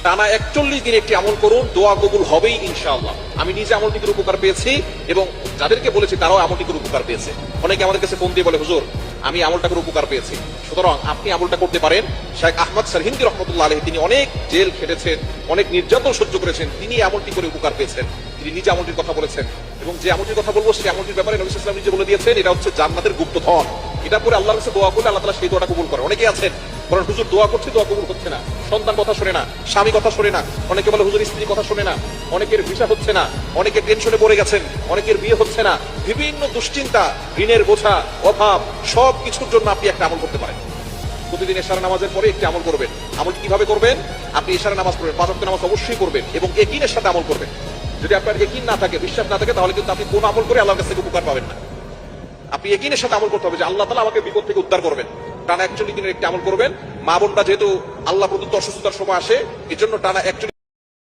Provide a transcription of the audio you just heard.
টানা 41 দিন একটি আমল করুন, দোয়া কবুল হবেই ইনশাআল্লাহ। আমি নিজে আমলটি করে উপকার পেয়েছি এবং যাদেরকে বলেছি তারাও আমলটি করে উপকার পেয়েছে। অনেকে আমাদের কাছে ফোন দিয়ে বলে, হুজুর আমি আমলটা করে উপকার পেয়েছি। সুতরাং আপনি আমলটা করতে পারেন। শেখ আহমদ সরহিন্দি রহমতুল্লাহ আলাইহি, তিনি অনেক জেল খেটেছেন, অনেক নির্যাতন সহ্য করেছেন, তিনি আমলটি করে উপকার পেয়েছেন। তিনি নিজে আমলটির কথা বলেছেন এবং যে আমলটির কথা বলবো সেই আমলটির ব্যাপারে নবী সাল্লাল্লাহু আলাইহি ওয়াসাল্লাম নিজে বলে দিয়েছেন, এটা হচ্ছে জান্নাতের গুপ্তধন। এটা পরে আল্লাহর কাছে দোয়া করলে আল্লাহ তাআলা সেই দোয়াটা কবুল করে। অনেকে আছেন বলেন, হুজুর দোয়া করছি, দোয়া কবুল হচ্ছে না, সন্তান কথা শোনে না, স্বামী কথা শোনে না। অনেকে বলে হুজুর স্ত্রী কথা শোনে না, অনেকের ভিসা হচ্ছে না, অনেকে টেনশনে পড়ে গেছেন, অনেকের বিয়ে হচ্ছে না, বিভিন্ন দুশ্চিন্তা, ঋণের বোঝা, অভাব, সব কিছুর জন্য আপনি একটা আমল করতে পারেন। প্রতিদিন এশার নামাজের পরে একটি আমল করবেন। আমলটি কিভাবে করবেন? আপনি এশার নামাজ পড়বেন, 5 ওয়াক্ত নামাজ অবশ্যই করবেন এবং ইয়াকিনের সাথে আমল করবেন। যদি আপনার ইয়াকিন না থাকে, বিশ্বাস না থাকে, তাহলে কিন্তু আপনি কোন আমল করে আল্লাহর কাছ থেকে উপকার পাবেন না। আপনি ইয়াকিনের সাথে আমল করতে হবে যে আল্লাহ তাআলা আমাকে বিপদ থেকে উদ্ধার করবেন। টানা 41 দিনের একটি আমল করবেন। মা বোনরা যেহেতু আল্লাহ প্রদত্ত অসুস্থতার সময় আসে, এজন্য টানা 41